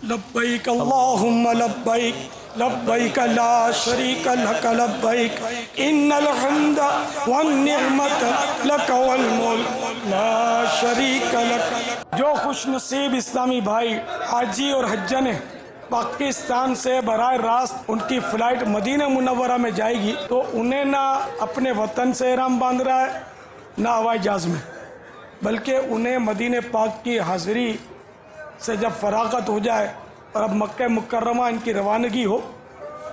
لبیک اللہم لبیک لبیک لا شریک لک لبیک ان الحمد والنعمت لک والملک لا شریک لک۔ جو خوش نصیب اسلامی بھائی حاجی اور حجہ نے پاکستان سے براہ راست ان کی فلائٹ مدینہ منورہ میں جائے گی تو انہیں نہ اپنے وطن سے احرام باندھ رہا ہے نہ ہوائی جہاز میں، بلکہ انہیں مدینہ پاک کی حاضری سے جب فراغت ہو جائے اور اب مکہ مکرمہ ان کی روانگی ہو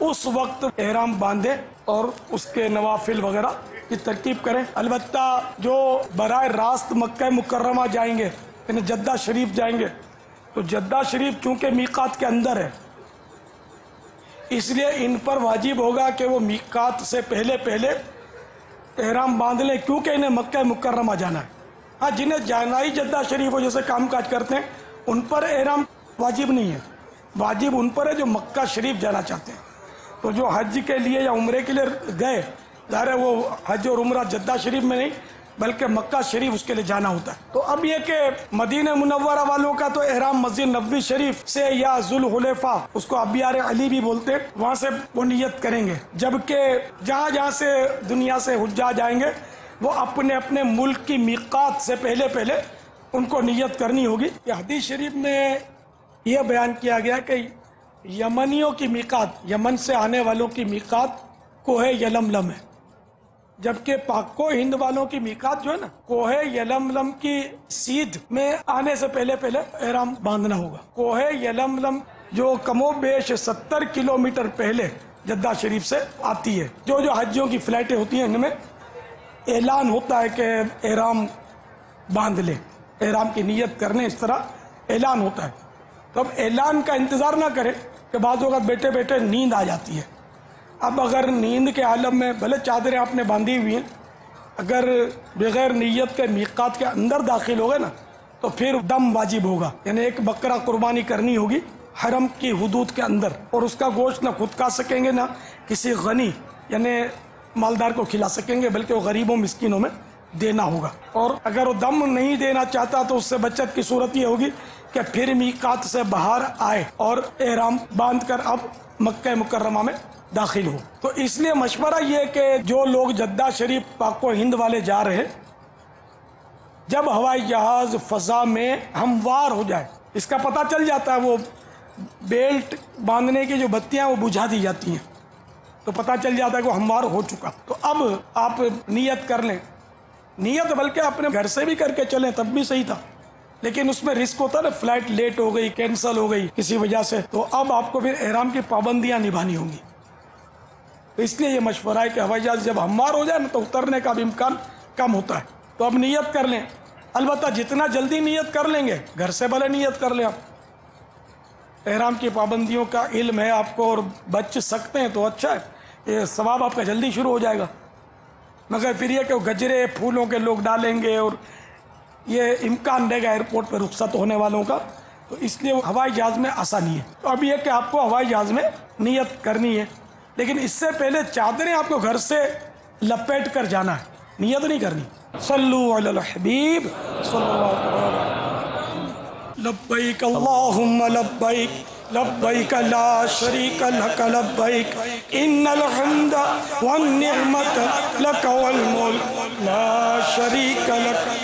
اس وقت احرام باندھے اور اس کے نوافل وغیرہ کی ترتیب کریں۔ البتہ جو براہ راست مکہ مکرمہ جائیں گے یعنی جدہ شریف جائیں گے تو جدہ شریف چونکہ میقات کے اندر ہے اس لیے ان پر واجب ہوگا کہ وہ میقات سے پہلے احرام باندھ لیں، کیونکہ انہیں مکہ مکرمہ جانا ہے۔ ہاں جنہیں جانا ہی جدہ شریف ہو جیسے کام کاج کرتے ہیں ان پر احرام واجب نہیں ہے، واجب ان پر ہے جو مکہ شریف جانا چاہتے ہیں۔ تو جو حج کے لیے یا عمرے کے لیے گئے ظاہر ہے وہ حج اور عمرہ جدہ شریف میں نہیں بلکہ مکہ شریف اس کے لیے جانا ہوتا ہے۔ تو اب یہ کہ مدینہ منورہ والوں کا تو احرام مسجد نبوی شریف سے یا ذوالحلیفہ اس کو ابیار علی بھی بولتے وہاں سے وہ نیت کریں گے، جبکہ جہاں سے دنیا سے حجاج آئیں گے وہ اپنے اپنے ملک کی میقات سے پہلے ان کو نیت کرنی ہوگی۔ یہ حدیث شریف میں یہ بیان کیا گیا کہ یمنیوں کی میقات، یمن سے آنے والوں کی میقات کوہ یلملم ہے، جبکہ پاک و ہند والوں کی میقات جو ہے نا کوہ یلملم کی سیدھ میں آنے سے پہلے احرام باندھنا ہوگا۔ کوہ یلملم جو کم و بیش 70 کلومیٹر پہلے جدہ شریف سے آتی ہے۔ جو حجیوں کی فلائٹیں ہوتی ہیں ان میں اعلان ہوتا ہے کہ احرام باندھ لیں، احرام کی نیت کرنے، اس طرح اعلان ہوتا ہے۔ تو اب اعلان کا انتظار نہ کریں کہ بعض اوقات بیٹھے نیند آ جاتی ہے۔ اب اگر نیند کے عالم میں بھلے چادریں آپ نے باندھی ہوئی ہیں، اگر بغیر نیت کے میقات کے اندر داخل ہو گئے نا تو پھر دم واجب ہوگا، یعنی ایک بکرا قربانی کرنی ہوگی حرم کی حدود کے اندر، اور اس کا گوشت نہ خود کھا سکیں گے نہ کسی غنی یعنی مالدار کو کھلا سکیں گے، بلکہ وہ غریبوں مسکینوں میں دینا ہوگا۔ اور اگر وہ دم نہیں دینا چاہتا تو اس سے بچت کی صورت یہ ہوگی کہ پھر میقات سے باہر آئے اور احرام باندھ کر اب مکہ مکرمہ میں داخل ہو۔ تو اس لیے مشورہ یہ کہ جو لوگ جدہ شریف پاک و ہند والے جا رہے جب ہوائی جہاز فضا میں ہموار ہو جائے، اس کا پتہ چل جاتا ہے، وہ بیلٹ باندھنے کی جو بتیاں وہ بجھا دی جاتی ہیں تو پتہ چل جاتا ہے کہ وہ ہموار ہو چکا۔ تو اب آپ نیت کر لیں، نیت بلکہ اپنے گھر سے بھی کر کے چلیں تب بھی صحیح تھا، لیکن اس میں رسک ہوتا ہے نا، فلائٹ لیٹ ہو گئی، کینسل ہو گئی کسی وجہ سے، تو اب آپ کو پھر احرام کی پابندیاں نبھانی ہوں گی۔ تو اس لیے یہ مشورہ ہے کہ ہوائی جہاز جب ہموار ہو جائے نا تو اترنے کا بھی امکان کم ہوتا ہے، تو اب نیت کر لیں۔ البتہ جتنا جلدی نیت کر لیں گے، گھر سے بھلے نیت کر لیں، آپ احرام کی پابندیوں کا علم ہے آپ کو اور بچ سکتے ہیں تو اچھا ہے، یہ ثواب آپ کا جلدی شروع ہو جائے گا۔ مگر پھر یہ کہ وہ گجرے پھولوں کے لوگ ڈالیں گے اور یہ امکان رہے گا ایئرپورٹ پہ رخصت ہونے والوں کا، تو اس لیے ہوائی جہاز میں آسانی ہے۔ تو اب یہ کہ آپ کو ہوائی جہاز میں نیت کرنی ہے، لیکن اس سے پہلے چادریں آپ کو گھر سے لپیٹ کر جانا ہے، نیت نہیں کرنی۔ صلو علی الحبیب صلی اللہ علیہ وسلم۔ لبیک اللہم لبیک لبیک لا شریک لک لبیک ان الحمد والنعمت لک والملک لا شریک لک۔